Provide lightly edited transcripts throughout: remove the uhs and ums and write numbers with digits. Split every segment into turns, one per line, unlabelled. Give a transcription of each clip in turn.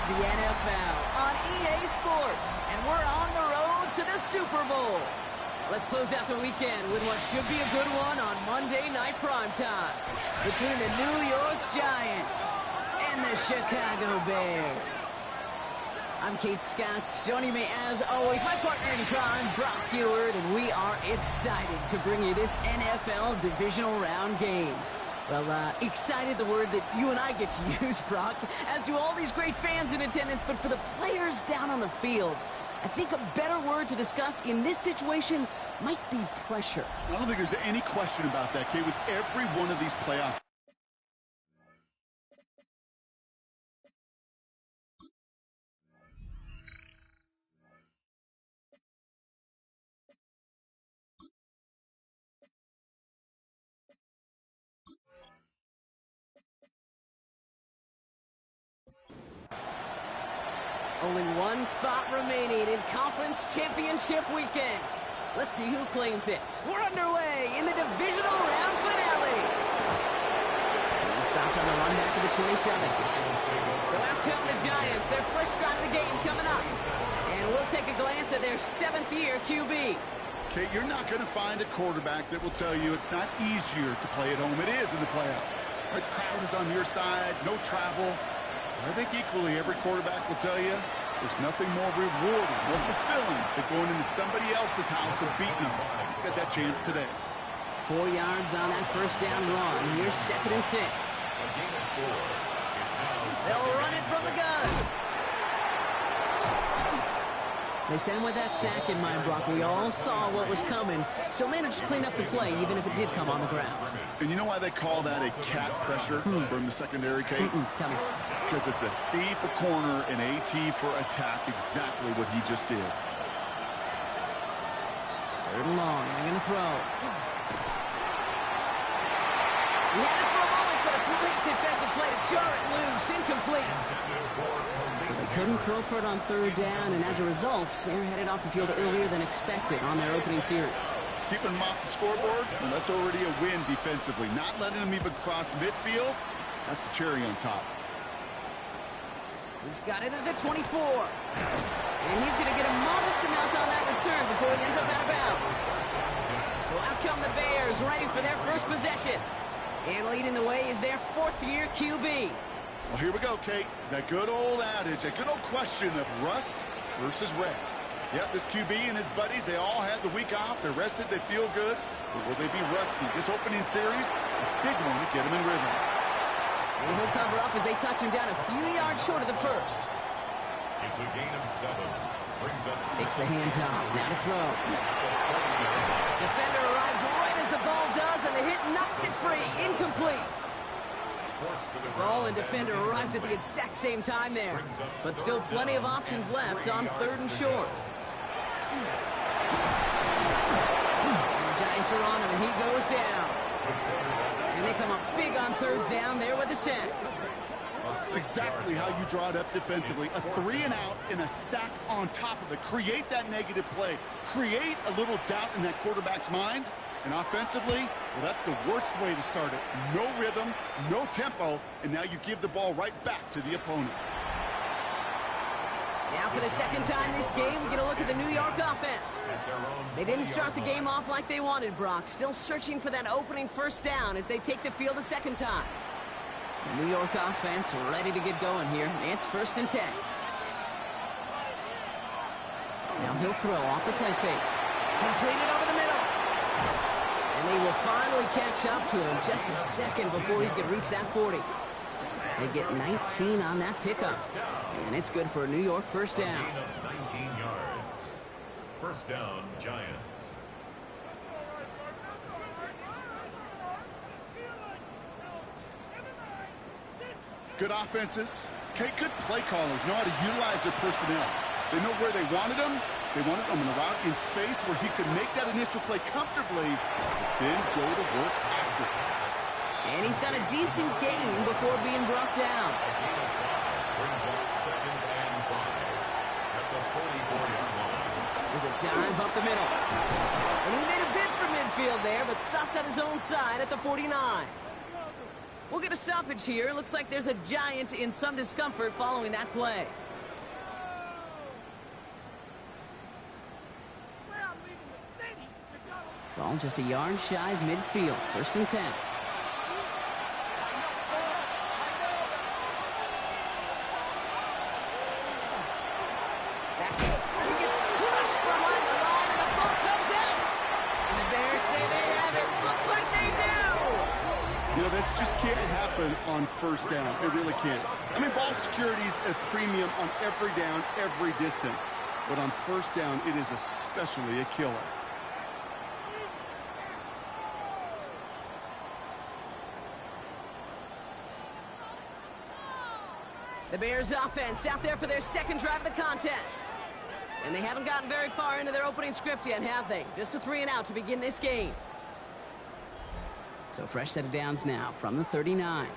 the NFL on EA Sports, and we're on the road to the Super Bowl. Let's close out the weekend with what should be a good one on Monday Night Primetime between the New York Giants and the Chicago Bears. I'm Kate Scott, joining me as always, my partner in crime, Brock Huard, and we are excited to bring you this NFL divisional round game. Well, excited, the word that you and I get to use, Brock, as do all these great fans in attendance, but for the players down on the field, I think a better word to discuss in this situation might be pressure.
I don't think there's any question about that, Kate, with every one of these playoffs.
Only one spot remaining in Conference Championship Weekend. Let's see who claims it. We're underway in the divisional round finale. He stopped on the run back of the 27. So out come the Giants, their first drive of the game coming up. And we'll take a glance at their 7th-year QB.
Kate, you're not going to find a quarterback that will tell you it's not easier to play at home. It is in the playoffs. The crowd is on your side, no travel. I think equally every quarterback will tell you there's nothing more rewarding, more fulfilling than going into somebody else's house and beating them. He's got that chance today.
4 yards on that first down run. Here's 2nd and 6. They'll run it from the gun. They sent him with that sack in mind, Brock. We all saw what was coming, so managed to clean up the play, even if it did come on the ground.
And you know why they call that a cat pressure from the secondary, Kate?
Tell me.
Because it's a C for corner and AT for attack, exactly what he just did.
3rd and long, they're going to throw. He had it for a moment, but a great defensive play to jar it loose, incomplete. So they couldn't throw for it on 3rd down, and as a result, they're headed off the field earlier than expected on their opening series.
Keeping them off the scoreboard, and that's already a win defensively. Not letting them even cross midfield, that's the cherry on top.
He's got it at the 24. And he's going to get a modest amount on that return before he ends up out of bounds. So out come the Bears, ready for their first possession. And leading the way is their 4th-year QB.
Well, here we go, Kate. That good old adage, that good old question of rust versus rest. Yep, this QB and his buddies, they all had the week off. They're rested, they feel good. But will they be rusty? This opening series, a big one to get them in rhythm.
And he'll cover up as they touch him down a few yards short of the first.
It's a gain of 7. Brings up 6.
Takes the handoff. Now to throw. Defender arrives right as the ball does, and the hit knocks it free. Incomplete. Ball and defender arrived at the exact same time there. But still plenty of options left on 3rd and short. And the Giants are on him, and he goes down. And they come up big on 3rd down there with the sack.
That's exactly how you draw it up defensively. A 3 and out and a sack on top of it. Create that negative play. Create a little doubt in that quarterback's mind. And offensively, well, that's the worst way to start it. No rhythm, no tempo, and now you give the ball right back to the opponent.
Now for the 2nd time this game, we get a look at the New York offense. They didn't start the game off like they wanted, Brock. Still searching for that opening 1st down as they take the field a 2nd time. The New York offense ready to get going here. It's 1st and 10. Now he'll throw off the play fake. Completed over the middle. And they will finally catch up to him just a second before he can reach that 40. They get 19 on that pickup. And it's good for a New York 1st down.
19 yards. 1st down, Giants.
Good offenses. Okay, good play callers know how to utilize their personnel. They know where they wanted them. They wanted him in a route in space where he could make that initial play comfortably, then go to work after.
And he's got a decent gain before being brought down.
Brings up 2nd and 5 at the 44-yard line.
There's a dive up the middle. And he made a bid for midfield there, but stopped on his own side at the 49. We'll get a stoppage here. Looks like there's a Giant in some discomfort following that play. Ball just a yard shy of midfield. 1st and 10. He gets crushed behind the line, and the ball comes out. And the Bears say they have it. Looks like they do.
You know, this just can't happen on 1st down. It really can't. I mean, ball security's a premium on every down, every distance. But on 1st down, it is especially a killer.
The Bears offense out there for their 2nd drive of the contest. And they haven't gotten very far into their opening script yet, have they? Just a 3 and out to begin this game. So fresh set of downs now from the 39.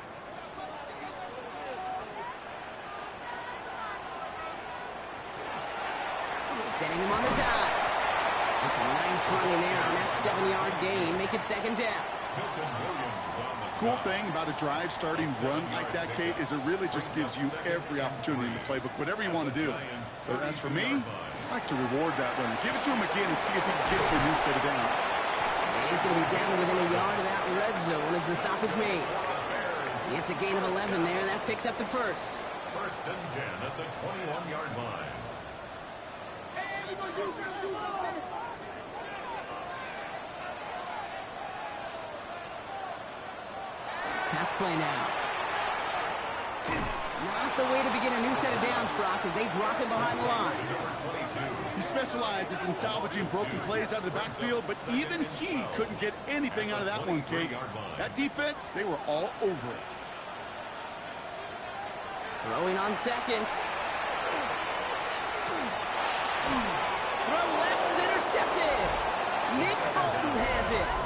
Setting him on the dive. That's a nice running there on that 7-yard gain. Make it 2nd down.
Cool thing about a drive starting run like that, Kate, is it really just gives you every opportunity in the playbook, whatever you want to do. But as for me, I like to reward that runner. Give it to him again and see if he can get you a new set of downs.
He's going to be down within a yard of that red zone as the stop is made. It's a gain of 11 there. That picks up the 1st.
1st and 10 at the 21-yard line.
Pass play now. Not the way to begin a new set of downs, Brock, as they drop him behind the line.
He specializes in salvaging broken plays out of the backfield, but even he couldn't get anything out of that one, Kate. That defense, they were all over it.
Throwing on 2nd. Throw left is intercepted. Nick Bolton has it.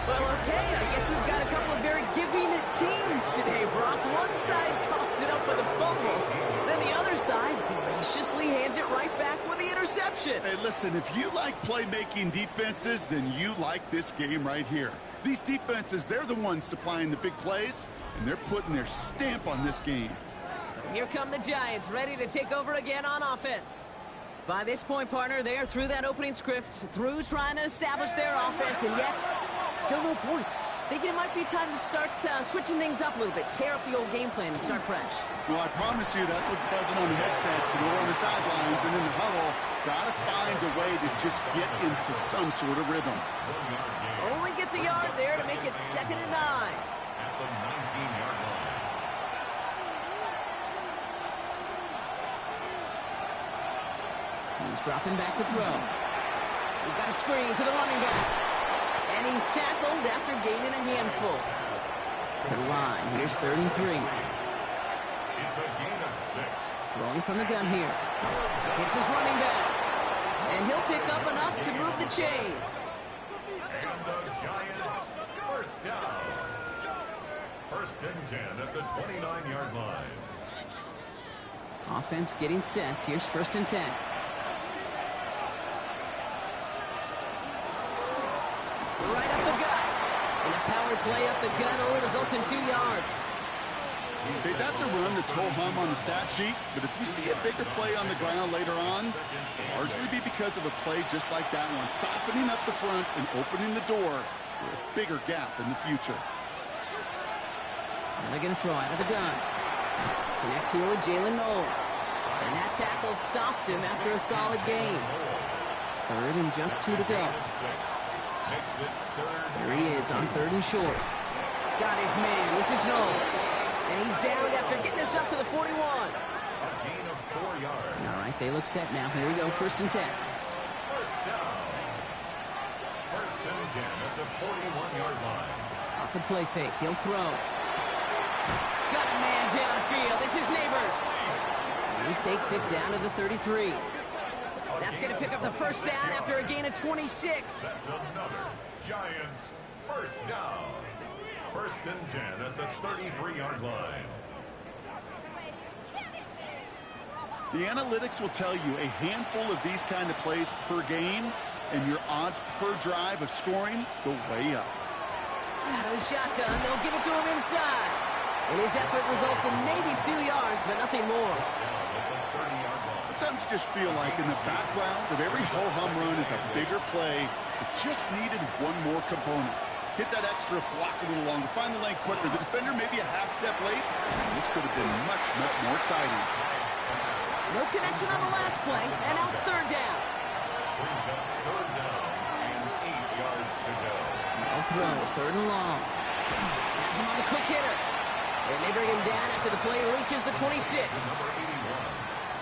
Well, okay, I guess we've got a couple of very giving teams today, Brock. One side coughs it up with a fumble, then the other side graciously hands it right back with the interception.
Hey, listen, if you like playmaking defenses, then you like this game right here. These defenses, they're the ones supplying the big plays, and they're putting their stamp on this game.
Here come the Giants, ready to take over again on offense. By this point, partner, they are through that opening script, through trying to establish their offense, and yet still no points. Thinking it might be time to start switching things up a little bit, tear up the old game plan and start fresh.
Well, I promise you that's what's buzzing on the headsets and on the sidelines and in the huddle. Gotta find a way to just get into some sort of rhythm.
Only gets a yard there to make it 2nd and 9.
At the 19-yard line.
He's dropping back to throw. We've got a screen to the running back. And he's tackled after gaining a handful. To the line. Here's 3rd and 3.
It's a gain of 6.
Throwing from the gun here. Hits his running back. And he'll pick up enough to move the chains.
And the Giants, 1st down. 1st and 10 at the 29-yard line.
Offense getting set. Here's 1st and 10. Right up the gut. And a power play up the gut only results in 2 yards.
Okay, that's a run that's ho-hum on the stat sheet, but if you see a bigger play on the ground later on, it'll largely be because of a play just like that one, softening up the front and opening the door for a bigger gap in the future.
And they're going to throw out of the gun. Connects here with Jalen Noel. And that tackle stops him after a solid gain. 3rd and just 2 to go. There he is on 3rd and short. Got his man. This is Noel. And he's down after getting this up to the 41.
A gain of 4 yards.
All right, they look set now. Here we go, 1st and 10.
1st down. 1st and 10 at the 41-yard line.
Off the play fake, he'll throw. Got a man downfield. This is Neighbors. And he takes it down to the 33. That's going to pick up the 1st down after a gain of 26.
That's another Giants 1st down. 1st and 10 at the 33-yard line.
The analytics will tell you a handful of these kind of plays per game, and your odds per drive of scoring go way up.
Out of the shotgun, they'll give it to him inside. And his effort results in maybe 2 yards, but nothing more.
Sometimes you just feel like in the background of every ho-hum run is a bigger play that just needed one more component. Hit that extra block a little longer, find the lane quicker. The defender maybe a half step late. This could have been much, much more exciting.
No connection on the last play, and now it's third down.
Brings up third down and 8 yards to go.
No throw, third and long. Has him on the quick hitter. And they bring him down after the play reaches the 26.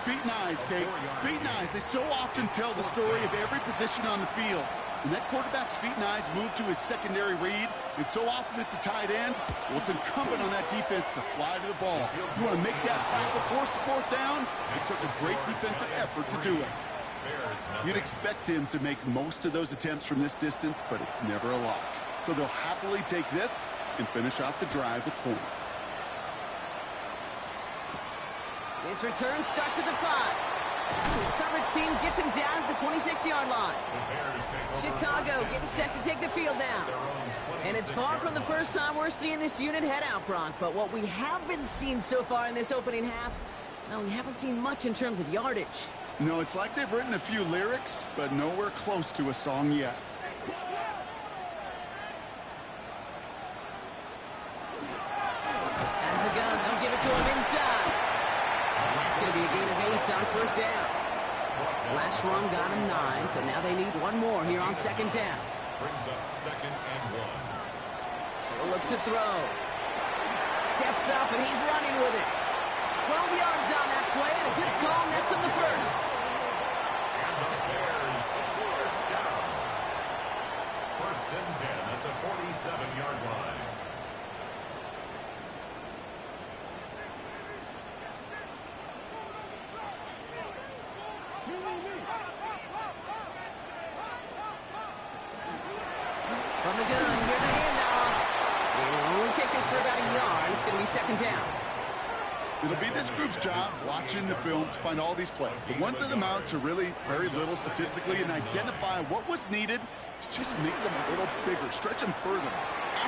Feet and eyes, Kate. Feet and eyes. They so often tell the story of every position on the field. When that quarterback's feet and eyes move to his secondary read, and so often it's a tight end, well, it's incumbent on that defense to fly to the ball. You want to make that tackle, force the fourth down? It took a great defensive effort to do it. You'd expect him to make most of those attempts from this distance, but it's never a lock. So they'll happily take this and finish off the drive with points.
This return starts at the 5. Coverage team gets him down at the 26-yard line. Chicago getting set to take the field down. And it's far from the first time we're seeing this unit head out, Brock. But what we haven't seen so far in this opening half, well, we haven't seen much in terms of yardage.
No, it's like they've written a few lyrics, but nowhere close to a song yet.
Out of the gun, they'll give it to him inside. And that's going to be a gain of 8 on first down. Last run got him 9, so now they need one more here on second down.
Brings up second and 1.
He'll look to throw. Steps up, and he's running with it. 12 yards on that play, and a good call nets him the first.
And the Bears first down. First and 10 at the 47-yard line.
From the gun, here's the handoff. And it'll only take this for about a yard. It's going to be second down.
It'll be this group's job watching the film to find all these plays. The ones that amount to really very little statistically and identify what was needed to just make them a little bigger, stretch them further.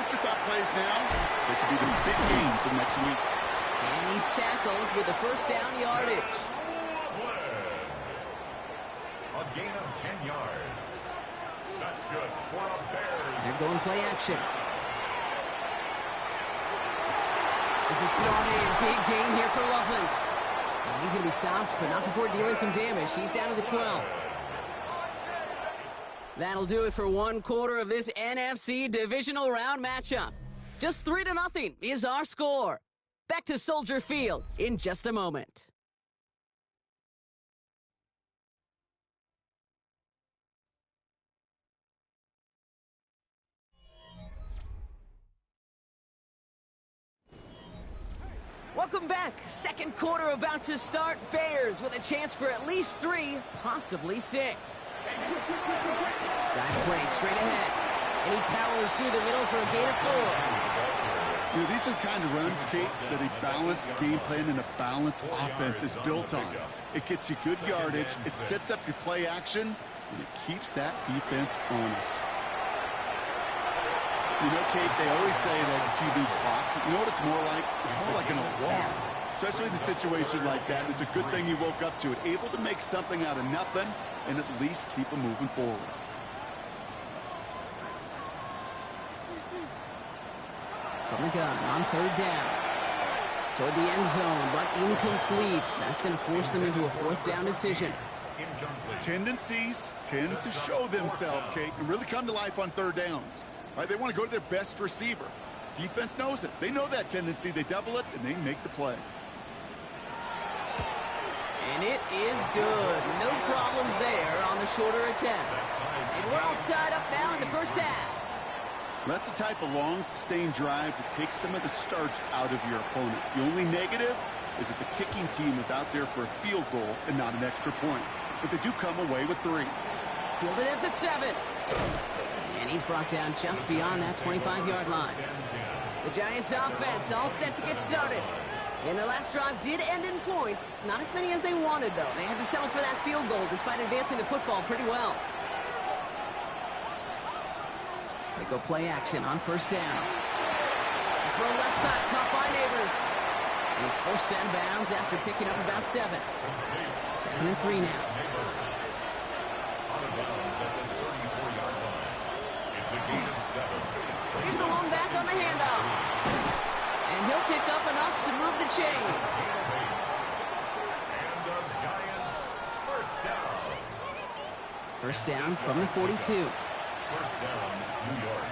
Afterthought plays now, they could be the big gains of next week.
And he's tackled with the first down yardage.
A gain of 10 yards. That's good for a Bears.
They're going play action. This is brought in. Big gain here for Loveland. And he's going to be stopped, but not before dealing some damage. He's down to the 12. That'll do it for one quarter of this NFC divisional round matchup. Just 3-0 is our score. Back to Soldier Field in just a moment. Welcome back. Second quarter about to start. Bears with a chance for at least 3, possibly 6. Dive play straight ahead. And he powers through the middle for a gain of 4.
You know, these are the kind of runs, Kate, that a balanced game plan and a balanced offense is built on. It gets you good yardage, it sets up your play action, and it keeps that defense honest. You know, Kate, they always say that QB clock, you know what it's more like? It's more like an alarm. Especially in a situation like that, it's a good thing you woke up to it. Able to make something out of nothing and at least keep them moving forward.
From the gun on third down. Toward the end zone, but incomplete. That's going to force them into a fourth down decision.
Tendencies tend to show themselves, Kate, and really come to life on third downs. Right, they want to go to their best receiver. Defense knows it. They know that tendency. They double it, and they make the play.
And it is good. No problems there on the shorter attempt. And we're all tied up now in the first half.
That's the type of long, sustained drive that takes some of the starch out of your opponent. The only negative is that the kicking team is out there for a field goal and not an extra point. But they do come away with 3.
Fielded at the 7. And he's brought down just beyond that 25-yard line. The Giants offense all set to get started. And their last drive did end in points. Not as many as they wanted, though. They had to settle for that field goal despite advancing the football pretty well. They go play action on first down. The throw left side, caught by Neighbors. And he's forced out of bounds after picking up about 7. 2nd and 3 now.
Out of bounds at the 34-yard line. It's a gain of 7.
Here's the lone back on the handoff. And he'll pick up enough to move the chains.
And the Giants first down.
First down from the 42.
First down, New York.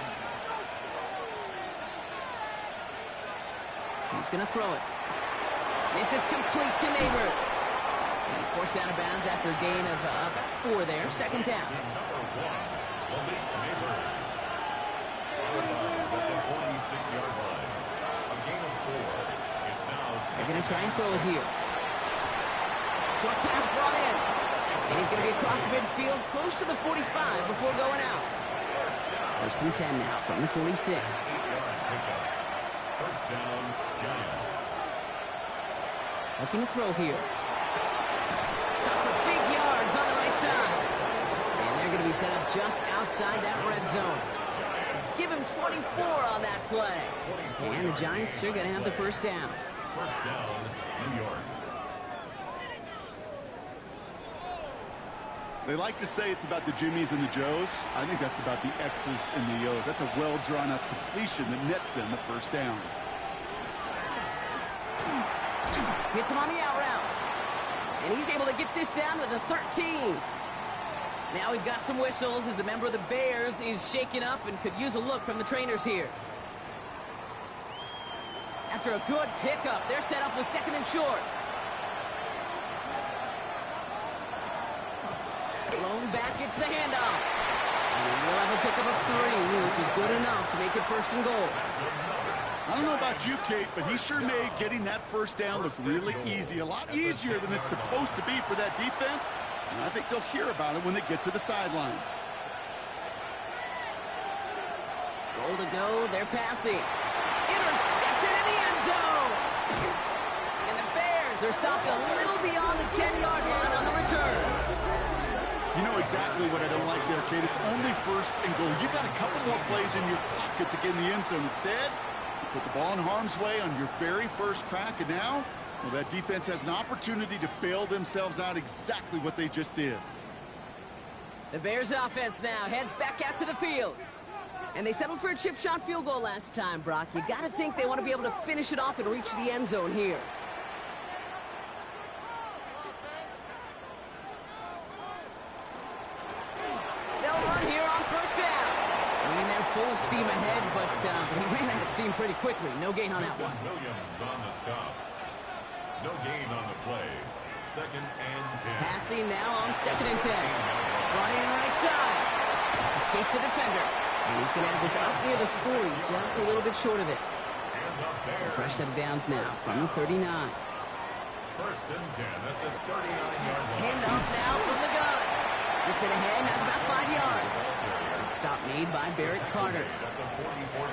He's going to throw it. This is complete to Neighbors. And he's forced out of bounds after a gain of 4 there. 2nd down.
To number 1, Malik Neighbors. Out of bounds at the 46-yard line. A gain of 4. It's now
They're going to try and throw it here. Short pass brought in. And he's going to be across midfield, close to the 45 before going out. First and 10 now from the 46.
8 yards pickup. First down, Giants.
Looking to throw here. Got for big yards on the right side. And they're going to be set up just outside that red zone. Give him 24 on that play. And the Giants are going to have the first down.
First down, New York.
They like to say it's about the Jimmies and the Joes. I think that's about the X's and the O's. That's a well-drawn-up completion that nets them the first down.
Hits him on the out route. And he's able to get this down to the 13. Now we've got some whistles as a member of the Bears is shaken up and could use a look from the trainers here. After a good pickup, they're set up with 2nd and short. Lone back gets the handoff. And we'll have a pickup of 3, which is good enough to make it 1st and goal.
I don't know about you, Kate, but he sure made getting that first down look really easy. A lot easier than it's supposed to be for that defense. And I think they'll hear about it when they get to the sidelines.
Goal to go, they're passing. Intercepted in the end zone. And the Bears are stopped a little beyond the 10-yard line on the return.
You know exactly what I don't like there, Kate. It's only 1st and goal. You got a couple more plays in your pocket to get in the end zone. Instead, you put the ball in harm's way on your very first crack, and now, well, that defense has an opportunity to bail themselves out exactly what they just did.
The Bears offense now heads back out to the field. And they settled for a chip shot field goal last time, Brock. You got to think they want to be able to finish it off and reach the end zone here. They'll run here on first down. I mean, they're full steam ahead, but he ran out of steam pretty quickly. No gain on that one.
Williams on the stop. No gain on the play. 2nd and 10.
Passing now on 2nd and 10. Brought in right side. Escapes the defender. And he's going to have this up near the 40, just a little bit short of it. So fresh set of downs now from the 39.
First and 10 at the 39-yard line.
Handoff now from the gun. Gets it ahead, has about 5 yards. Stop made by Barrett Carter.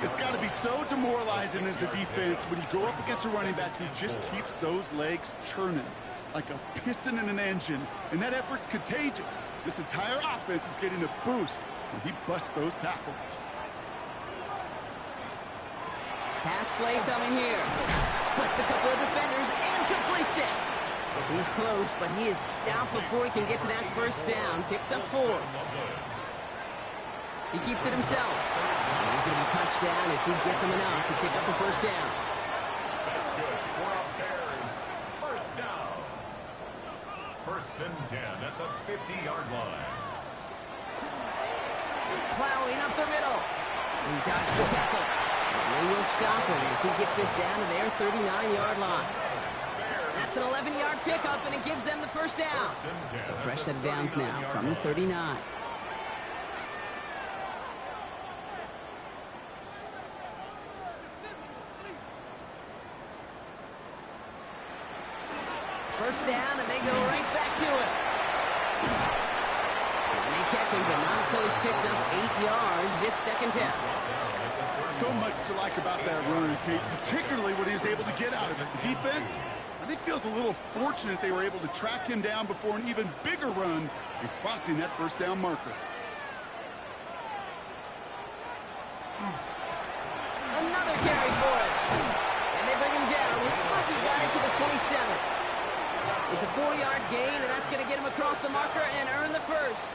It's got to be so demoralizing as a defense when you go up against a running back who just keeps those legs churning like a piston in an engine, and that effort's contagious. This entire offense is getting a boost when he busts those tackles.
Pass play coming here. Splits a couple of defenders and completes it. He's close, but he is stopped before he can get to that first down. Picks up 4. He keeps it himself. And he's going to be touched down as he gets him enough to pick up the first down.
That's good for a Bears first down. First and 10 at the 50-yard line.
Plowing up the middle. He dodged the tackle. And they will stop him as he gets this down to their 39-yard line. That's an 11-yard pickup, and it gives them the first down. So fresh set of downs now from the 39. First down, and they go right back to it. And they catch him, but not until he's picked up 8 yards. It's 2nd down.
So much to like about that run, Kate, particularly what he was able to get out of it. The defense, I think, feels a little fortunate they were able to track him down before an even bigger run and crossing that first down marker.
Another carry for it. And they bring him down. Looks like he got it to the 27. It's a 4-yard gain, and that's going to get him across the marker and earn the first.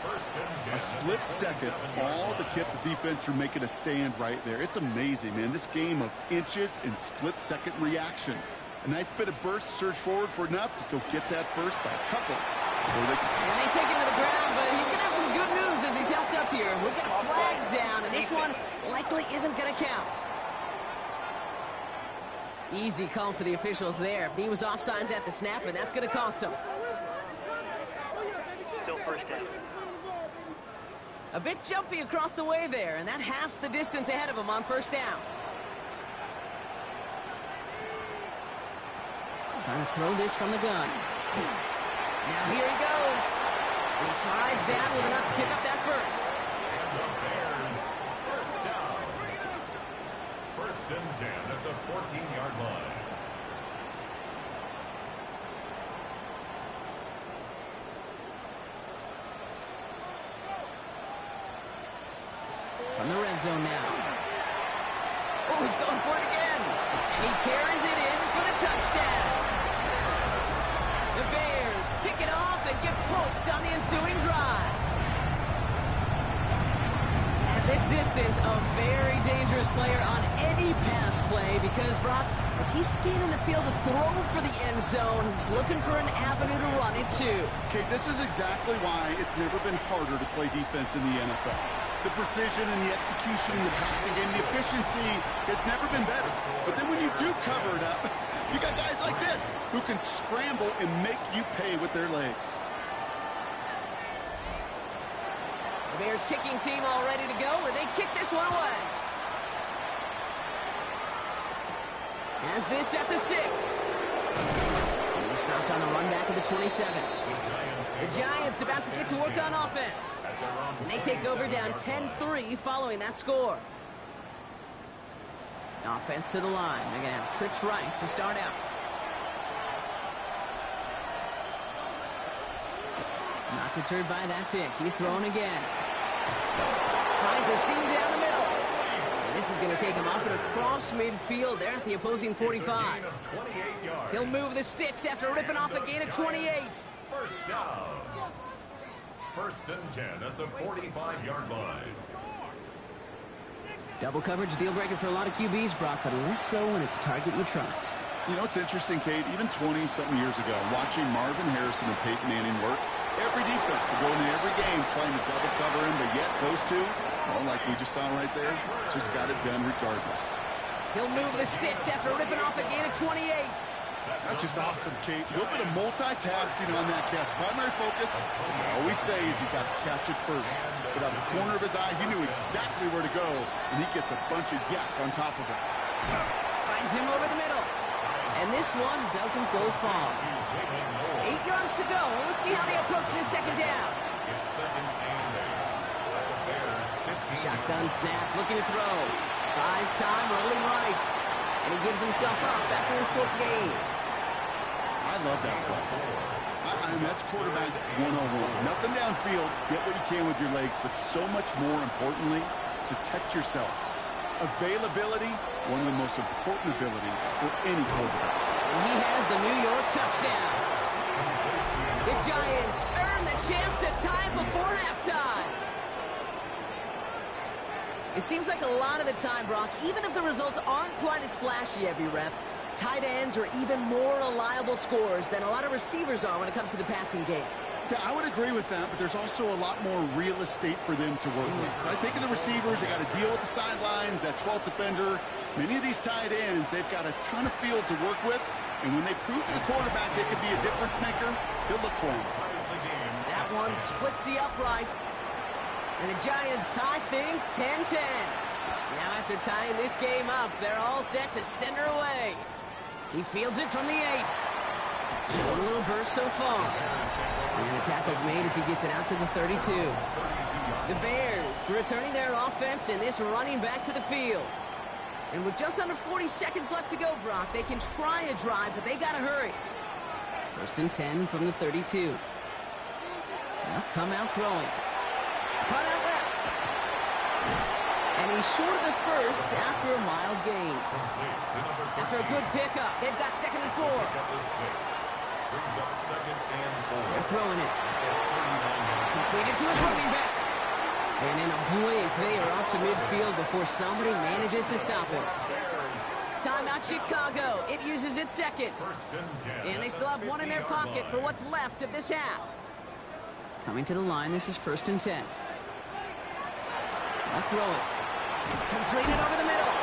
A split second, all to keep the defense from making a stand right there. It's amazing, man. This game of inches and split-second reactions. A nice bit of burst, surge forward for enough to go get that first by a couple.
And they take him to the ground, but he's going to have some good news as he's helped up here. We'll get a flag down, and this one likely isn't going to count. Easy call for the officials there. He was offsides at the snap, and that's going to cost him.
Still first down.
A bit jumpy across the way there, and that halves the distance ahead of him on first down. Trying to throw this from the gun. Now here he goes. And he slides down with enough to pick up that first.
And the Bears, first down. First and 10 at the 14-yard line.
From the red zone now. Oh, he's going for it again. And he carries it in for the touchdown. The Bears pick it off and get points on the ensuing drive. At this distance, a very dangerous player on any pass play because, Brock, as he's scanning the field to throw for the end zone, he's looking for an avenue to run it to.
Okay, this is exactly why it's never been harder to play defense in the NFL. The precision and the execution in the passing game, the efficiency has never been better. But then when you do cover it up, you got guys like this who can scramble and make you pay with their legs.
The Bears kicking team all ready to go, and they kick this one away. Has this at the 6. He's stopped on the run back of the 27. The Giants about to get to work on offense. And they take over down 10-3 following that score. Offense to the line. They're going to have trips right to start out. Not deterred by that pick. He's throwing again. Finds a seam down the middle. And this is going to take him up and across midfield there at the opposing 45. He'll move the sticks after ripping off a gain of 28.
First down. First and 10 at the 45-yard line.
Double coverage, deal breaker for a lot of QBs, Brock, but less so when it's a target you trust.
You know, it's interesting, Kate, even 20-something years ago, watching Marvin Harrison and Peyton Manning work, every defense would go into every game trying to double cover him, but yet those two, well, like we just saw right there, just got it done regardless.
He'll move the sticks after ripping off a gain of 28.
That's just awesome, Kate. A little bit of multitasking on that catch. Primary focus, as I always say, is you got to catch it first. But out of the corner of his eye, he knew exactly where to go, and he gets a bunch of yak on top of it.
Finds him over the middle. And this one doesn't go far. 8 yards to go. Let's see how they approach this second down.
It's second and 8. The Bears 15.
Shotgun snap, looking to throw. Buys time, rolling right. And he gives himself up after a short gain.
I love that play. I mean, that's quarterback 101. Nothing downfield. Get what you can with your legs, but so much more importantly, protect yourself. Availability, one of the most important abilities for any quarterback.
And he has the New York touchdown. The Giants earn the chance to tie before halftime. It seems like a lot of the time, Brock, even if the results aren't quite as flashy every rep, tight ends are even more reliable scorers than a lot of receivers are when it comes to the passing game.
Yeah, I would agree with that, but there's also a lot more real estate for them to work with. I think of the receivers, they got to deal with the sidelines, that 12th defender. Many of these tight ends, they've got a ton of field to work with, and when they prove to the quarterback they could be a difference maker, he'll look for him.
That one splits the uprights. And the Giants tie things 10-10. Now after tying this game up, they're all set to send her away. He fields it from the 8. A little burst so far. And the tackle's made as he gets it out to the 32. The Bears returning their offense and this running back to the field. And with just under 40 seconds left to go, Brock, they can try a drive, but they got to hurry. First and 10 from the 32. Now come out throwing. Cut out left. And he's short of the first after a mild gain. After a good pickup, they've got 2nd and 4.
Brings up 2nd and 4.
They're throwing it. Completed to his running back. And in a blink, they are off to midfield before somebody manages to stop him. Timeout Chicago. It uses its 2nd. And they still have 1 in their pocket for what's left of this half. Coming to the line, this is 1st and 10. I'll throw it. Completed over the middle.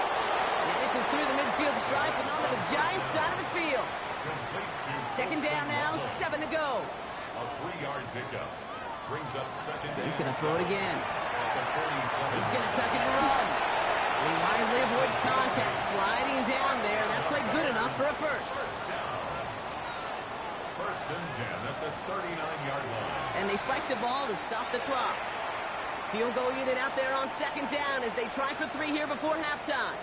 And this is through the midfield stripe and onto the Giants side of the field. 2nd down now, 7 to go.
A 3-yard pickup. Brings up 2nd.
He's going to throw it again. He's going to tuck it and run. He wisely avoids contact, sliding down there. That played good enough for a first.
1st and 10 at the 39-yard line.
And they spike the ball to stop the clock. Field goal unit out there on 2nd down as they try for 3 here before halftime.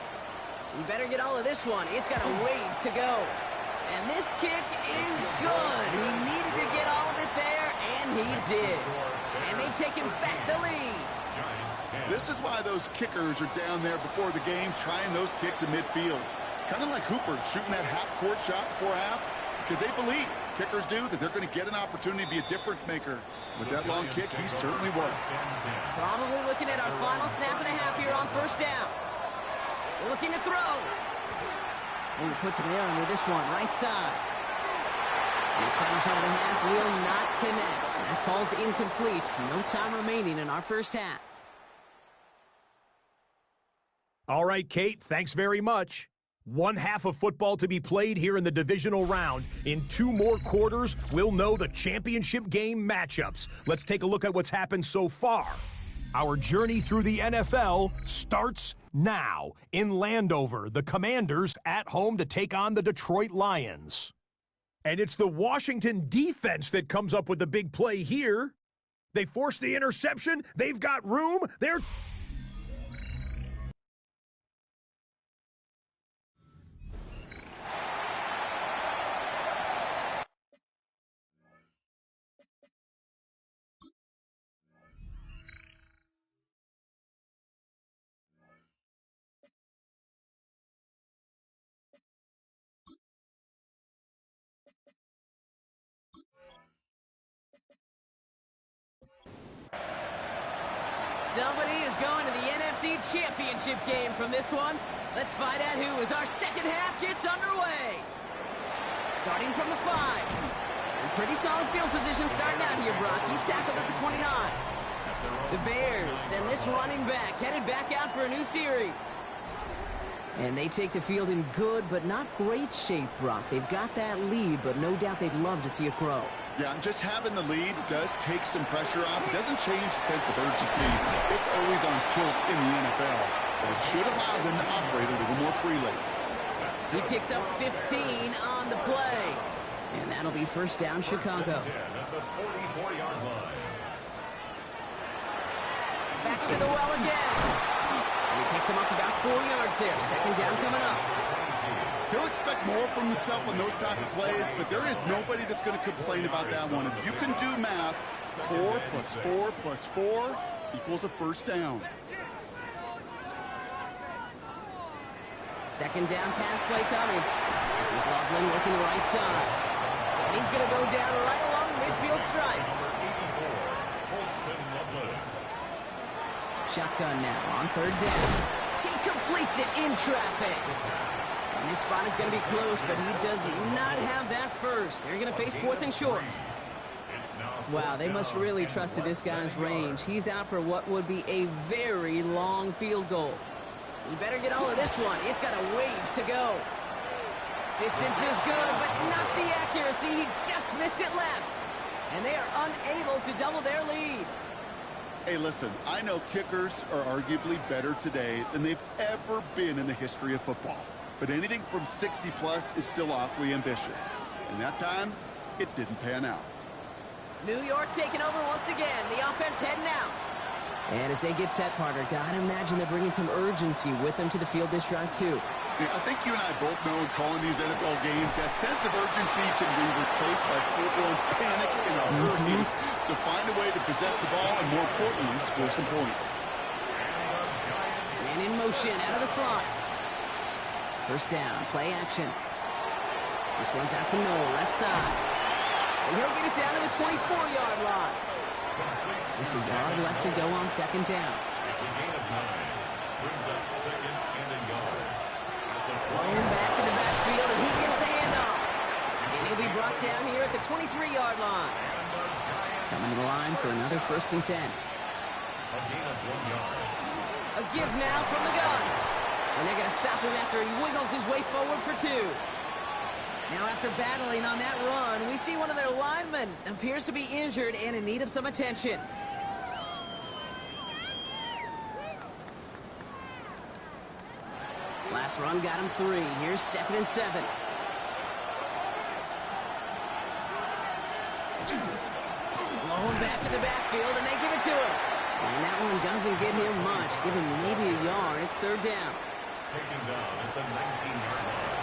You better get all of this one. It's got a ways to go. And this kick is good. He needed to get all of it there, and he did. And they've taken back the lead.
This is why those kickers are down there before the game trying those kicks in midfield. Kind of like Hooper shooting that half-court shot before half, because they believe, kickers do, that they're going to get an opportunity to be a difference maker. With that long kick, he certainly was.
Probably looking at our final snap of the half here on 1st down. Looking to throw. And he puts an error under this one, right side. And his final shot of the half will not connect. That falls incomplete. No time remaining in our first half.
All right, Kate, thanks very much. 1 half of football to be played here in the divisional round. In 2 more quarters, we'll know the championship game matchups. Let's take a look at what's happened so far. Our journey through the NFL starts now. In Landover, the Commanders at home to take on the Detroit Lions. And it's the Washington defense that comes up with the big play here. They force the interception. They've got room. They're...
Somebody is going to the NFC Championship game from this one. Let's find out who as our second half gets underway. Starting from the 5. In pretty solid field position starting out here, Brock. He's tackled at the 29. The Bears and this running back headed back out for a new series. And they take the field in good but not great shape, Brock. They've got that lead, but no doubt they'd love to see it grow.
Yeah, and just having the lead does take some pressure off. It doesn't change the sense of urgency. It's always on tilt in the NFL, but it should allow them to operate a little more freely.
He picks up 15 on the play. And that'll be 1st down, Chicago. Back to the well again. And he picks him up about 4 yards there. 2nd down coming up.
He'll expect more from himself on those type of plays, but there is nobody that's going to complain about that one. If you can do math, 4 plus 4 plus 4 equals a 1st down.
2nd down pass play coming. This is Loveland working the right side. And he's going to go down right along the midfield stripe. Shotgun now on 3rd down. He completes it in traffic. And this spot is going to be close, but he does not have that first. They're going to face 4th and short. Wow, they must really trusted this guy's range. He's out for what would be a very long field goal. You better get all of this one. It's got a ways to go. Distance is good, but not the accuracy. He just missed it left. And they are unable to double their lead.
Hey, listen, I know kickers are arguably better today than they've ever been in the history of football. But anything from 60-plus is still awfully ambitious. And that time, it didn't pan out.
New York taking over once again. The offense heading out. And as they get set, Parker, gotta imagine they're bringing some urgency with them to the field this drive, too.
Yeah, I think you and I both know in calling these NFL games, that sense of urgency can be replaced by full-blown panic in a hurry. So find a way to possess the ball and, more importantly, score some points.
And in motion, out of the slot. First down, play action. This one's out to Noel, left side. And he'll get it down to the 24-yard line. Just a yard left to go on second down.
It's a gain of 9. Brings up second and a yard.
Going back in the backfield, and he gets the handoff. And he'll be brought down here at the 23-yard line. Coming to the line for another first and 10.
A gain of 1 yard.
A give now from the gun. And they're going to stop him after he wiggles his way forward for 2. Now after battling on that run, we see one of their linemen appears to be injured and in need of some attention. Last run got him 3. Here's 2nd and 7. Blowing back in the backfield, and they give it to him. And that one doesn't get him much. Give him maybe a yard. It's 3rd down.
Taken down at the 19-yard line.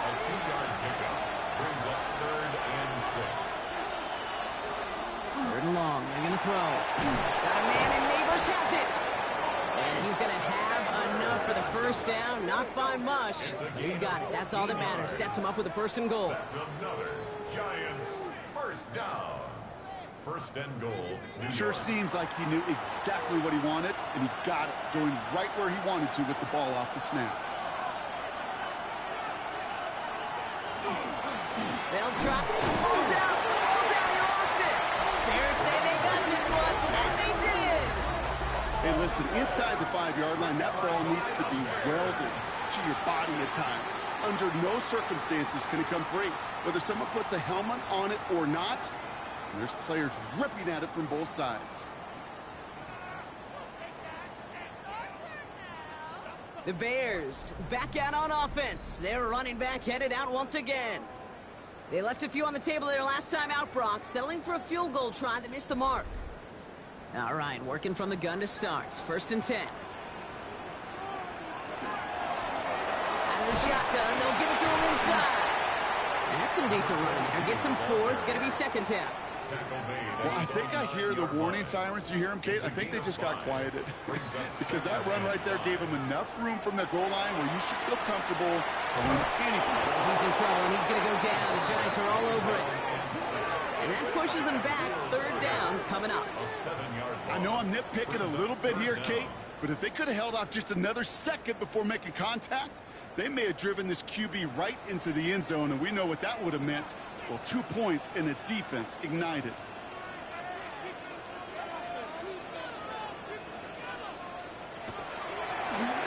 A 2-yard pickup brings up 3rd and 6.
3rd and long. They're going to throw. Got a man, and Neighbors has it. And he's going to have enough for the first down. Not by much. He got it. That's all that matters. Sets him up with a 1st and goal.
That's another Giants first down. 1st and goal.
Sure seems like he knew exactly what he wanted, and he got it, going right where he wanted to with the ball off the snap.
They'll drop. Ball's out. The ball's out. He lost it. Bears say they got this one, and they did.
Hey, listen, inside the 5-yard line, that ball needs to be welded to your body at times. Under no circumstances can it come free. Whether someone puts a helmet on it or not, there's players ripping at it from both sides.
The Bears back out on offense. Their running back headed out once again. They left a few on the table their last time out, Brock, settling for a field goal try that missed the mark. All right, working from the gun to start. 1st and 10. Out of the shotgun, they'll give it to him inside. That's some decent running there. Gets him 4. It's going to be 2nd down.
Well, I think I hear the warning sirens. You hear them, Kate? I think they just got quieted. Because that run right there gave him enough room from the goal line where you should feel comfortable throwing anything.
He's in trouble, and he's going to go down. The Giants are all over it. And that pushes him back. 3rd down coming up.
I know I'm nitpicking a little bit here, Kate, but if they could have held off just another second before making contact, they may have driven this QB right into the end zone, and we know what that would have meant. Well, 2 points and a defense ignited.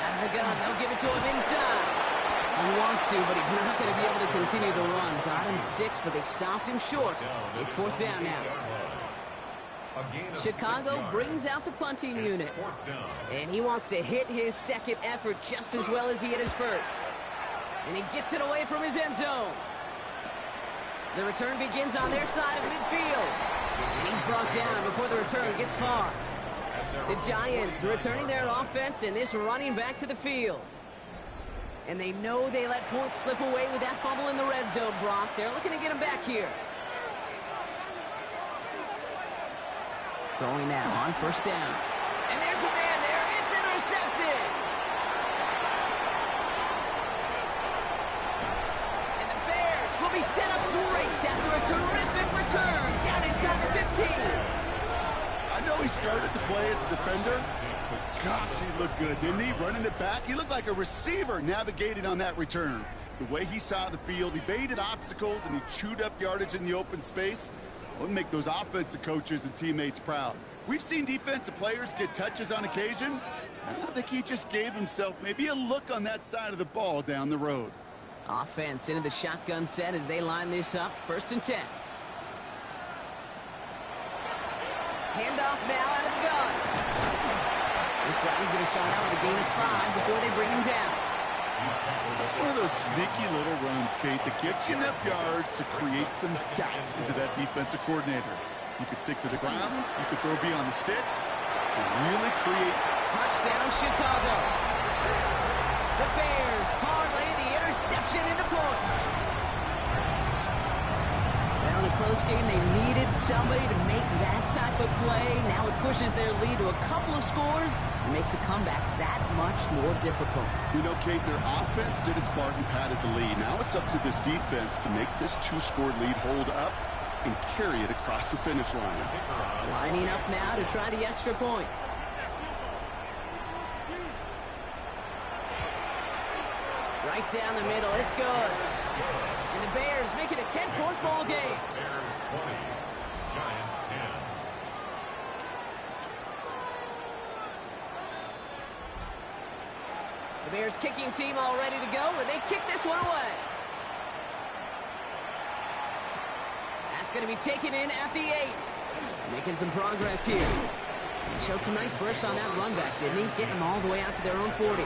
Out of the gun, they'll give it to him inside. He wants to, but he's not going to be able to continue the run. Got him 6, but they stopped him short. It's 4th down now. Chicago brings out the punting unit. And he wants to hit his 2nd effort just as well as he hit his 1st. And he gets it away from his end zone. The return begins on their side of midfield. And he's brought down before the return gets far. The Giants returning their offense and this running back to the field. And they know they let points slip away with that fumble in the red zone, Brock. They're looking to get him back here. Going now on 1st down. And there's a man there. It's intercepted. And the Bears will be set up great after a terrific return down inside the 15.
I know he started to play as a defender, but gosh, he looked good, didn't he? Running it back, he looked like a receiver navigating on that return. The way he saw the field, he baited obstacles, and he chewed up yardage in the open space. Will make those offensive coaches and teammates proud. We've seen defensive players get touches on occasion. I think he just gave himself maybe a look on that side of the ball down the road.
Offense into the shotgun set as they line this up. 1st and 10. Handoff now out of the gun. This drive is going to start out with a gain of 5 before they bring him down.
It's one of those sneaky little runs, Kate, that gets you enough yards to create some doubt into that defensive coordinator. You could stick to the ground, you could throw beyond the sticks. It really creates
touchdown Chicago. The Bears parlay the interception into points. Well, in a close game. They needed somebody to make that type of play. Now it pushes their lead to a couple of scores and makes a comeback that much more difficult.
You know, Kate, their offense did its part and padded the lead. Now it's up to this defense to make this 2-score lead hold up and carry it across the finish line.
Lining up now to try the extra point. Right down the middle. It's good. And the Bears make it a 10-point ball game.
Bears 20, Giants 10.
The Bears kicking team all ready to go, and they kick this one away. That's going to be taken in at the 8. Making some progress here. He showed some nice bursts on that run back, didn't he? Getting them all the way out to their own 40.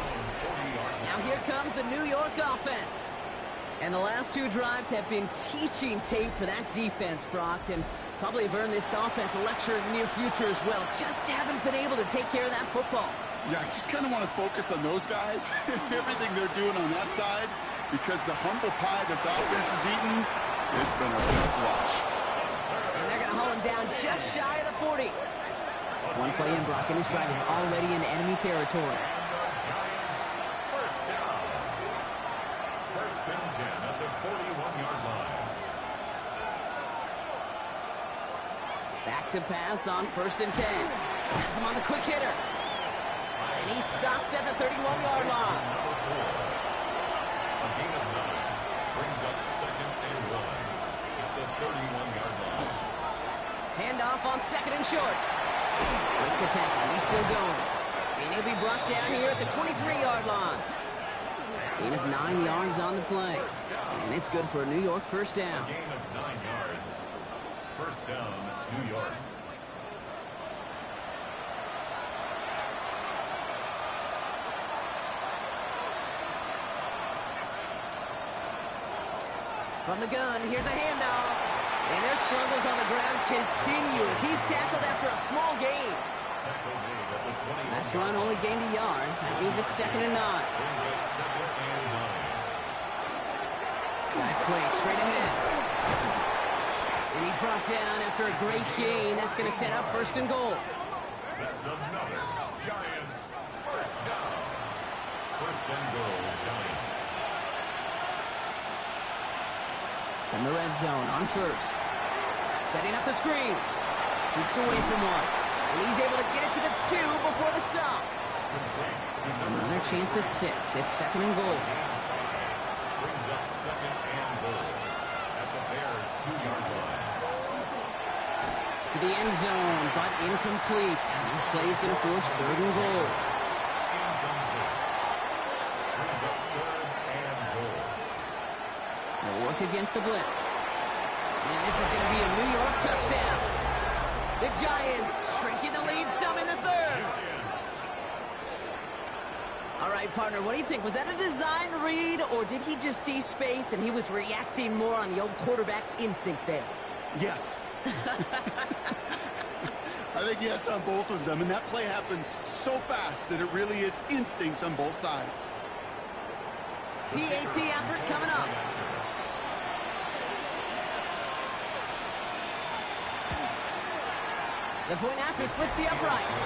Now here comes the New York offense. And the last 2 drives have been teaching tape for that defense, Brock, and probably have earned this offense a lecture in the near future as well. Just haven't been able to take care of that football.
Yeah, I just kind of want to focus on those guys, everything they're doing on that side, because the humble pie this offense is eating, it's been a tough watch.
And they're going to haul him down just shy of the 40. One play in, Brock, and his drive is already in enemy territory.
First down. First and 10 at the 41-yard line.
Back to pass on 1st and 10. Has him on the quick hitter. And he stops at the 31-yard line.
A gain of 9 brings up 2nd and 1 at the 31-yard line.
Handoff on 2nd and short. Breaks a tackle. He's still going. And he'll be brought down here at the 23-yard line. Gain of 9 yards on the play. And it's good for a New York first down.
A gain of 9 yards. First down, New York.
From the gun, here's a handoff. And their struggles on the ground continue as he's tackled after a small gain.
Tackle made at the 20.
Last run only gained a yard. That means it's 2nd and 9.
Brings up 2nd and 9.
That play straight ahead. And he's brought down after a great gain. That's going to set up 1st and goal.
That's another Giants first down. 1st and goal, Giants.
From the red zone on 1st. Setting up the screen. Shoots away from one. And he's able to get it to the 2 before the stop. Another chance at 6. It's 2nd and goal.
Brings up 2nd and goal at the Bears' 2-yard line.
To the end zone, but incomplete. That play is going to force 3rd and goal.
Incomplete. Brings up 3rd and goal.
They'll work against the blitz. And this is going to be a New York touchdown. The Giants shrinking the lead some in the 3rd. All right, partner, what do you think? Was that a design read, or did he just see space and he was reacting more on the old quarterback instinct there?
Yes. I think yes on both of them, and that play happens so fast that it really is instincts on both sides.
PAT effort coming up. The point after splits the uprights.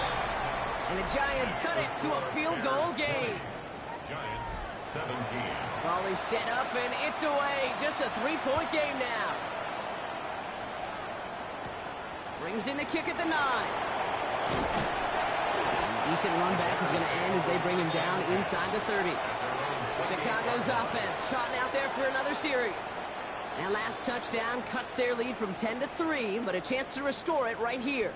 And the Giants cut it to a field goal game.
Giants 17.
Ball is set up, and it's away. Just a 3-point game now. Brings in the kick at the 9. Decent run back is going to end as they bring him down inside the 30. Chicago's offense trotting out there for another series. That last touchdown cuts their lead from 10-3, but a chance to restore it right here.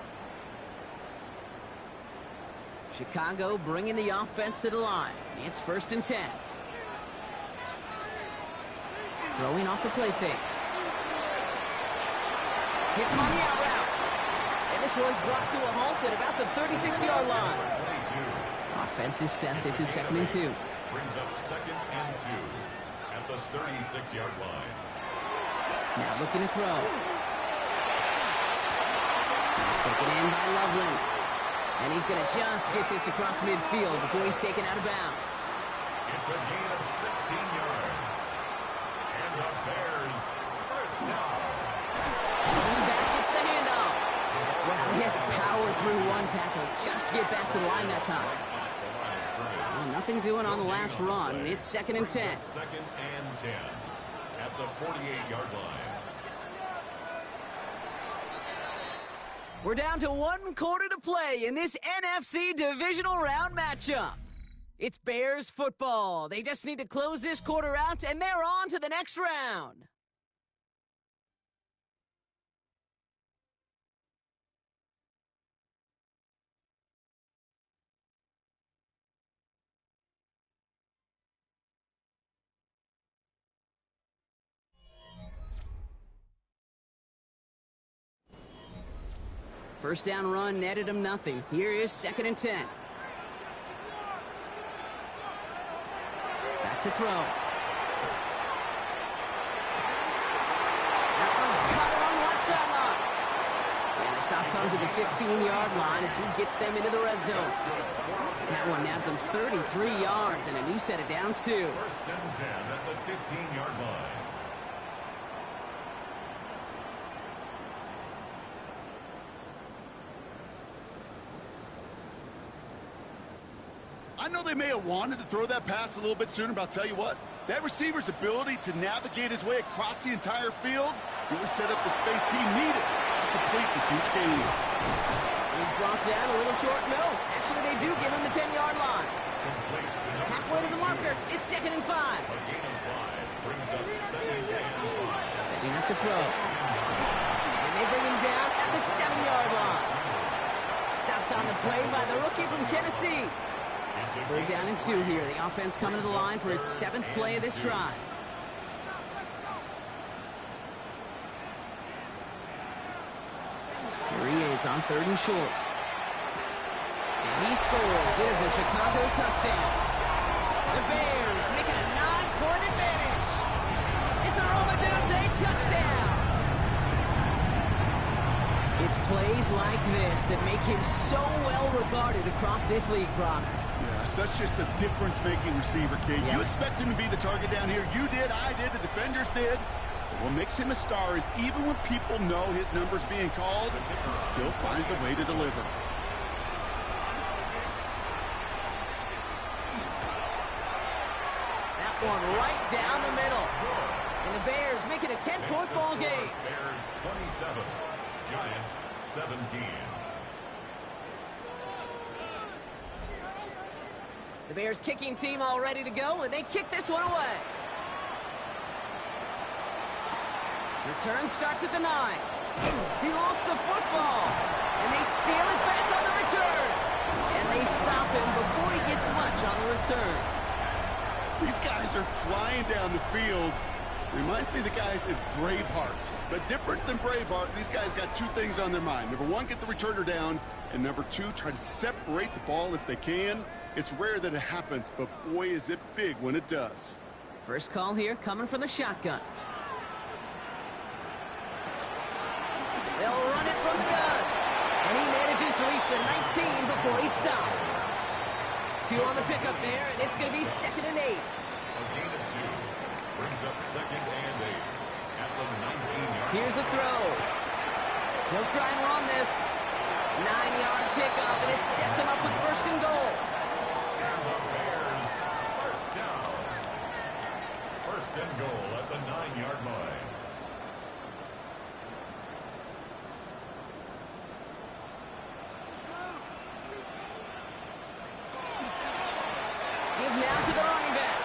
Chicago bringing the offense to the line. It's 1st and 10. Throwing off the play fake. Hits him on the out route. And this one's brought to a halt at about the 36-yard line.
22.
Offense is set. This is 2nd and 2.
Brings up 2nd and 2 at the 36-yard line.
Now looking to throw. Taken in by Loveland. And he's going to just get this across midfield before he's taken out of bounds.
It's a gain of 16 yards. And the Bears first down.
had to power through one tackle just to get back to the line that time. Well, nothing doing on the last run. It's 2nd and 10.
2nd and 10 at the 48-yard line.
We're down to 1 quarter to play in this NFC divisional round matchup. It's Bears football. They just need to close this quarter out, and they're on to the next round. First down run netted him nothing. Here is 2nd and 10. Back to throw. That one's caught on the left sideline. And the stop comes at the 15-yard line as he gets them into the red zone. That one nabs him 33 yards and a new set of downs, too.
1st and 10 at the 15-yard line.
I know they may have wanted to throw that pass a little bit sooner, but I'll tell you what, that receiver's ability to navigate his way across the entire field really set up the space he needed to complete the huge gain.
He's brought down a little short. No, actually they do give him the 10-yard line. Halfway to the marker, it's 2nd and 5.
A gain of 5 brings up 2nd and 5.
Setting up to throw. And they bring him down at the 7-yard line. Stopped on the play by the rookie from Tennessee. 3rd down and 2 here. The offense coming to the line for its 7th play of this drive. Here he is on 3rd and short. And he scores. It is a Chicago touchdown. The Bears make it a 9-point advantage. It's a Romadunze touchdown. It's plays like this that make him so well regarded across this league, Brock.
Yeah, such just a difference-making receiver, Kate.
Yeah.
You expect him to be the target down here. You did, I did, the defenders did. But what makes him a star is even when people know his number's being called, he still finds a way to deliver.
That one right down the middle. And the Bears make it a 10-point ball game.
Bears 27, Giants 17.
The Bears kicking team all ready to go, and they kick this one away. Return starts at the 9. He lost the football, and they steal it back on the return. And they stop him before he gets much on the return.
These guys are flying down the field. Reminds me of the guys at Braveheart. But different than Braveheart, these guys got 2 things on their mind. Number 1, get the returner down. And number 2, try to separate the ball if they can. It's rare that it happens, but boy, is it big when it does.
First call here coming from the shotgun. They'll run it from the gun. And he manages to reach the 19 before he stopped. 2 on the pickup there, and it's going to be 2nd and 8.
A gain of 2 brings up 2nd and 8 at the 19-yard.
Here's a throw. He'll try and run this. 9-yard kickoff, and it sets him up with 1st and goal.
And the Bears, 1st down. 1st and goal at the 9-yard line.
Give now to the running back.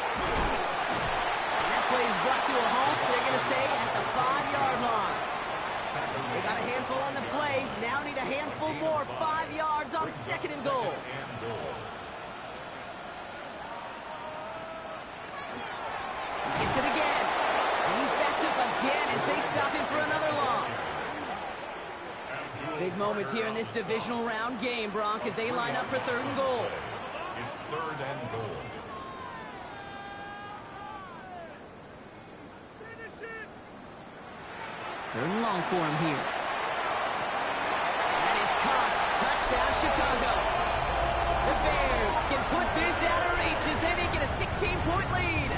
And that play is brought to a halt, so they're going to say at the 5-yard line. They got a handful on the play. Now need a handful more. 5 yards on 2nd and goal. He gets it again. And he's backed up again as they stop him for another loss. Big moments here in this divisional round game, Bronk, as they line up for 3rd and goal.
It's 3rd and goal.
Third and long for him here. That is caught. Touchdown, Chicago. The Bears can put this out of reach as they make it a 16-point lead.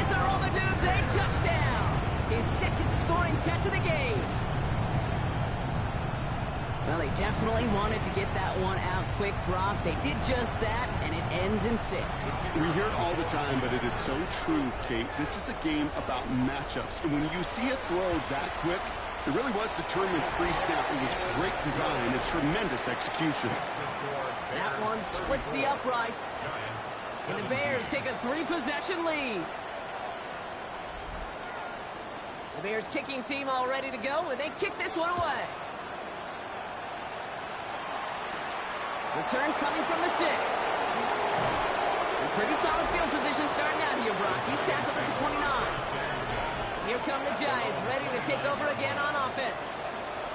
It's a Romadunze touchdown. His 2nd scoring catch of the game. Well, they definitely wanted to get that one out quick, Brock. They did just that, and it ends in 6.
We hear it all the time, but it is so true, Kate. This is a game about matchups. And when you see a throw that quick, it really was determined pre-snap. It was great design and tremendous execution.
That one splits the uprights. And the Bears take a 3-possession lead. The Bears kicking team all ready to go, and they kick this one away. Return coming from the 6. A pretty solid field position starting out here, Brock. He's tackled at the 29. Here come the Giants, ready to take over again on offense.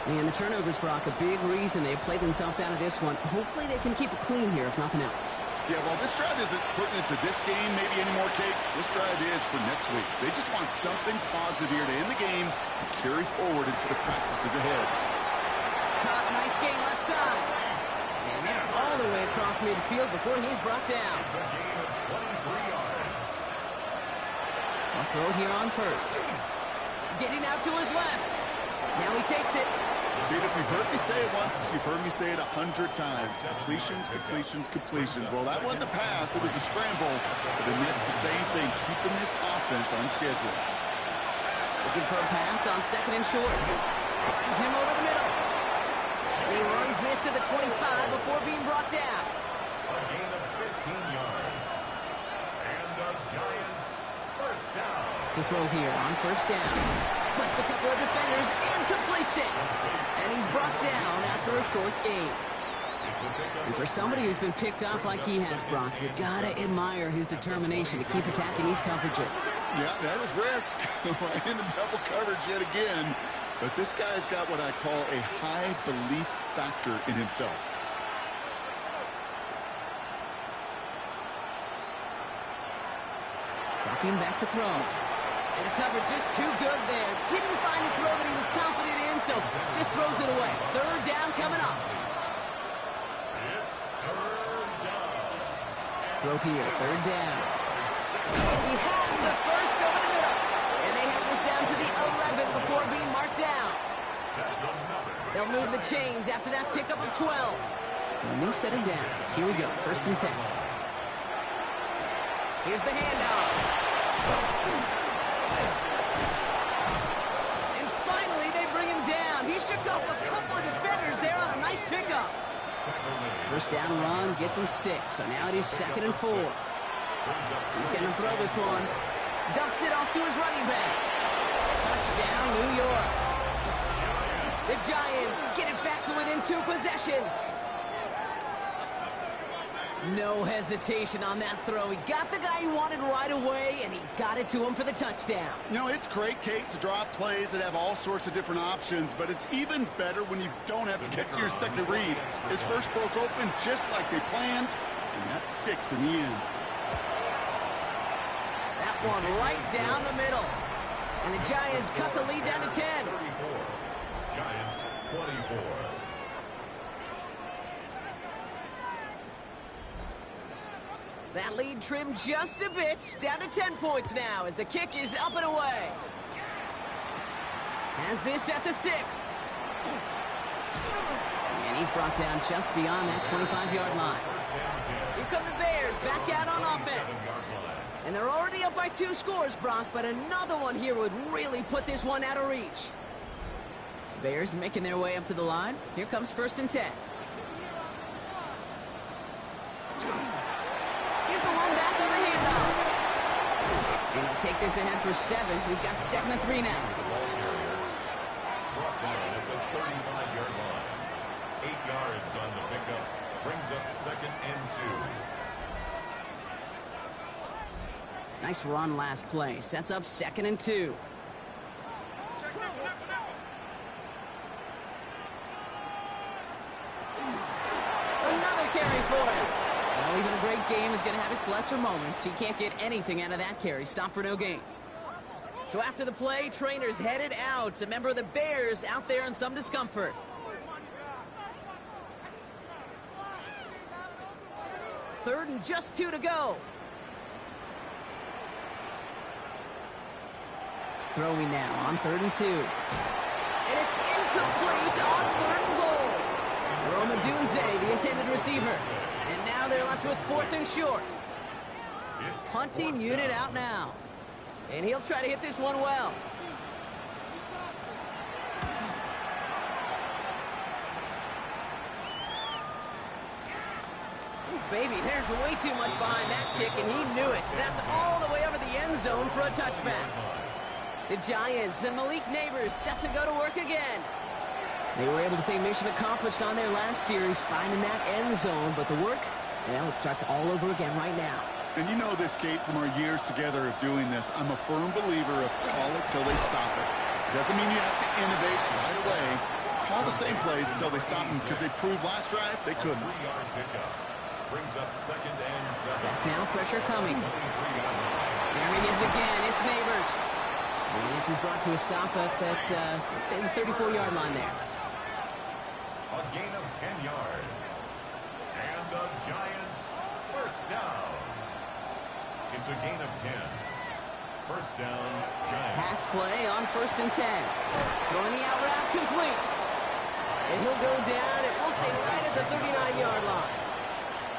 And the turnovers, Brock, a big reason they played themselves out of this one. Hopefully they can keep it clean here, if nothing else.
Yeah, well, this drive isn't putting into this game maybe anymore, Kate. This drive is for next week. They just want something positive here to end the game and carry forward into the practices ahead.
Caught, nice gain left side. And they're all the way across midfield before he's brought down.
It's a gain of 23 yards.
A throw here on first. Getting out to his left. Now he takes it.
Pete, if you've heard me say it once, you've heard me say it 100 times. Completions, completions, completions. Well, that wasn't a pass. It was a scramble. But the Nets the same thing, keeping this offense on schedule.
Looking for a pass on 2nd and short. Finds him over the middle. And he runs this to the 25 before being brought down.
A gain of 15 yards. And the Giants first down.
To throw here on first down. Splits a couple of defenders and completes it. And he's brought down after a short gain. And for somebody who's been picked off like he has, Brock, you gotta admire his determination to keep attacking these coverages.
Yeah, that was risk. Right into double coverage yet again. But this guy's got what I call a high belief factor in himself.
Dropping back to throw. And the coverage is too good there. Didn't find a throw that he was confident in, so just throws it away. 3rd down coming up.
It's 3rd down.
Throw here, 3rd down. He has the first over the middle. And they have this down to the 11 before being marked down. They'll move the chains after that pickup of 12. So a new set of downs. Here we go, 1st and 10. Here's the handoff. And finally, they bring him down. He shook off a couple of defenders there on a nice pickup. 1st down run gets him 6. So now it is 2nd and 4. He's going to throw this one. Dumps it off to his running back. Touchdown, New York. The Giants get it back to within 2 possessions. No hesitation on that throw. He got the guy he wanted right away, and he got it to him for the touchdown.
You know, it's great, Kate, to draw plays that have all sorts of different options, but it's even better when you don't have to get to your second read. His first broke open just like they planned, and that's 6 in the end.
That one right down the middle. And the Giants cut the lead down to 10.
34. Giants 24.
That lead trimmed just a bit, down to 10 points now as the kick is up and away. Has this at the 6. And he's brought down just beyond that 25-yard line. Here come the Bears back out on offense. And they're already up by 2 scores, Brock, but another one here would really put this one out of reach. Bears making their way up to the line. Here comes 1st and 10. Here's the one back on the handoff. And he'll take this ahead for 7. We've got 2nd and 3 now.
Brought down at the 35-yard line. 8 yards on the pickup. Brings up 2nd and 2.
Nice run last play. Sets up 2nd and 2. Another carry for him. Well, even a great game is going to have its lesser moments. He can't get anything out of that carry. Stop for no gain. So after the play, trainers headed out. A member of the Bears out there in some discomfort. Third and just 2 to go. Throwing now on 3rd and 2. And it's incomplete on 3rd and goal. Rome Odunze, the intended receiver. And now they're left with 4th and short. Punting unit out now. And he'll try to hit this one well. Baby, there's way too much behind that kick, and he knew it. That's all the way over the end zone for a touchback. The Giants and Malik Neighbors set to go to work again. They were able to say mission accomplished on their last series, finding that end zone, but the work, well, it starts all over again right now.
And you know this, Kate, from our years together of doing this. I'm a firm believer of call it till they stop it. Doesn't mean you have to innovate right away. Call the same plays until they stop them, because they proved last drive they couldn't.
Brings up 2nd and 7.
Now pressure coming. There he is again. It's Neighbors. And this is brought to a stop up at, let's say, the 34-yard line there.
A gain of 10 yards. And the Giants, 1st down. It's a gain of 10. 1st down, Giants.
Pass play on 1st and 10. Throwing the out route complete. And he'll go down, and we'll say right at the 39-yard line.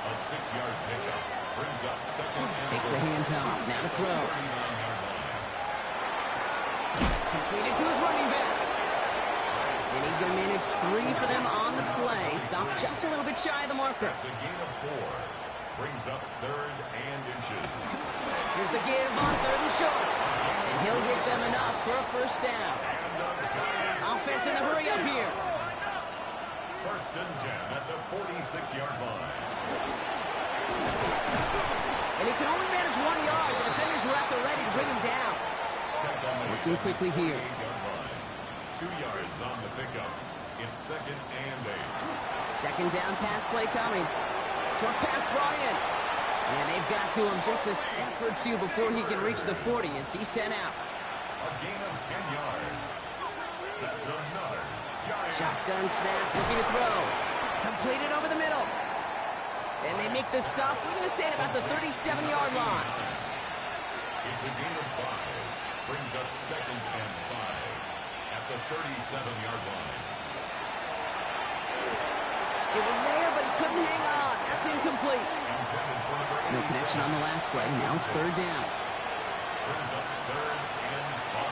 A 6-yard pickup brings up 2nd and
Takes the handoff. Now to throw.
39-yard line.
Completed to his running back. And he's going to manage 3 for them on the play. Stop just a little bit shy of the marker.
It's a gain of 4. Brings up 3rd and inches.
Here's the give on 3rd and short. And he'll get them enough for a 1st down. Offense in the hurry up here.
1st and 10 at the 46-yard line.
And he can only manage 1 yard. The defenders were at the ready to bring him down. Working quickly here.
2 yards on the pickup. It's 2nd and 8.
2nd down pass play coming. Short pass brought in. And they've got to him just a step or 2 before he can reach the 40 as he's sent out.
A gain of 10 yards. That's another Giant.
Shotgun snap, looking to throw. Completed over the middle. And they make the stop, we're going to say at about the 37-yard line.
It's a gain of 5. Brings up 2nd and 5 at the 37-yard line.
It was there, but he couldn't hang on. That's incomplete. No connection on the last play. Now it's 3rd down.
Brings up 3rd and 5.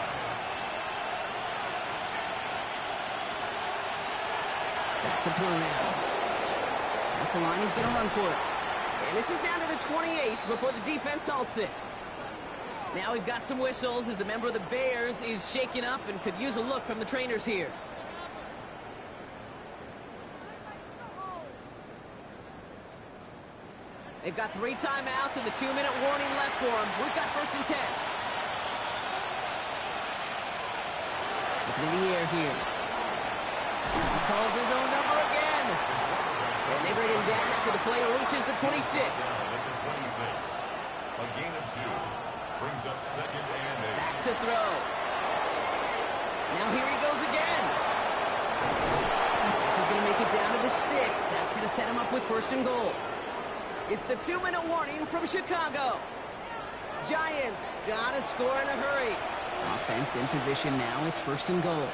Back to throw now. That's the line, he's going to run for it. And this is down to the 28 before the defense halts it. Now we've got some whistles as a member of the Bears is shaken up and could use a look from the trainers here. They've got 3 timeouts and the 2-minute warning left for them. We've got 1st and 10. Looking in the air here. He calls his own number again. And they bring him down after the play reaches the 26.
A gain of 2. Brings up 2nd and 8.
Back to throw. Now here he goes again. This is going to make it down to the 6. That's going to set him up with 1st and goal. It's the 2-minute warning from Chicago. Giants got to score in a hurry. Offense in position now. It's 1st and goal.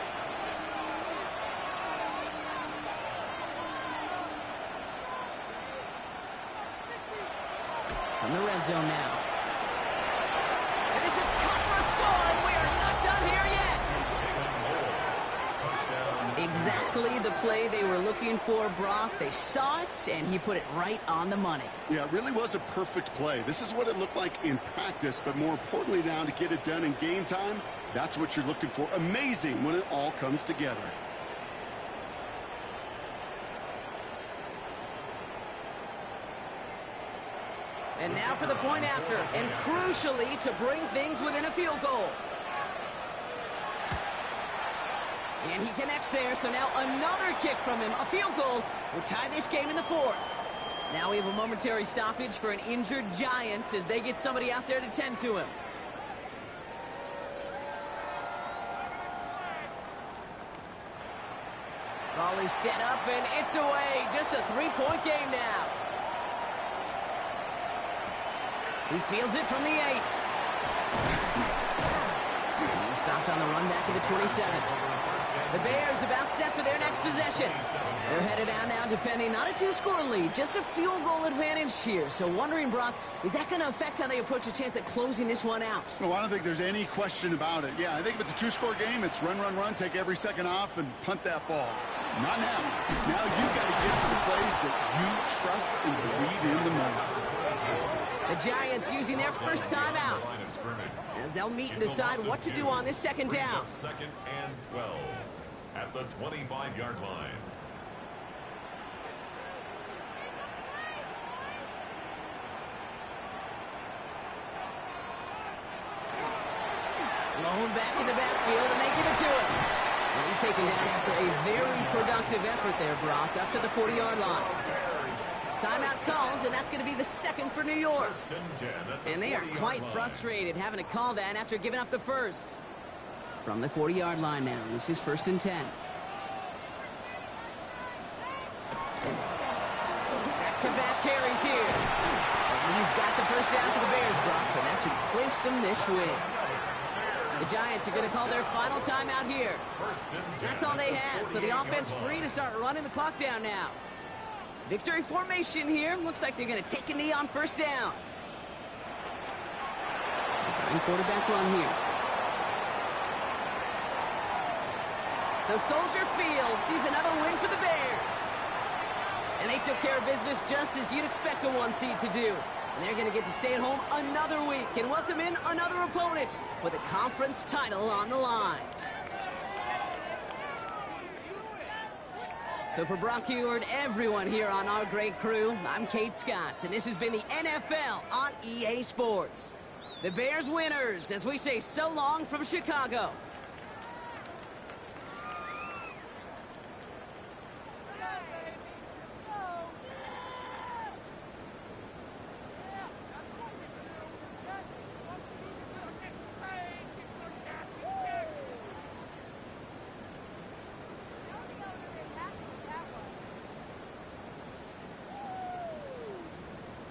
From the red zone now. And this is cut for a score, and we are not done here yet. Exactly the play they were looking for, Brock. They saw it, and he put it right on the money.
Yeah, it really was a perfect play. This is what it looked like in practice, but more importantly now to get it done in game time, that's what you're looking for. Amazing when it all comes together.
And now for the point after, and crucially to bring things within a field goal. And he connects there, so now another kick from him, a field goal, will tie this game in the 4th. Now we have a momentary stoppage for an injured Giant as they get somebody out there to tend to him. Ball is set up, and it's away. Just a 3-point game now. He fields it from the 8. He's stopped on the run back of the 27. The Bears about set for their next possession. They're headed out now defending not a two-score lead, just a field goal advantage here. So wondering, Brock, is that going to affect how they approach a chance at closing this one out?
Well, I don't think there's any question about it. Yeah, I think if it's a two-score game, it's run, run, run, take every second off, and punt that ball. Not now. Now you've got to get to the plays that you trust and believe in the most.
The Giants using their first time out, as they'll meet and decide what to do on this second down.
Second and 12 at the 25-yard line.
Blown back in the backfield, and they give it to him. And he's taken down after a very productive effort there, Brock, up to the 40-yard line. Timeout called, and that's going to be the second for New York. And they are quite frustrated having to call that after giving up the first. From the 40-yard line now, this is 1st and 10. Back-to-back carries here. And he's got the first down for the Bears, Brock, and that should clinch them this win. The Giants are going to call their final timeout here. That's all they had, so the offense free to start running the clock down now. Victory formation here. Looks like they're going to take a knee on first down. Design quarterback run here. So Soldier Field sees another win for the Bears. And they took care of business just as you'd expect a 1 seed to do. And they're going to get to stay at home another week and welcome in another opponent with a conference title on the line. So for Brock Huard, everyone here on our great crew, I'm Kate Scott, and this has been the NFL on EA Sports. The Bears winners, as we say so long from Chicago.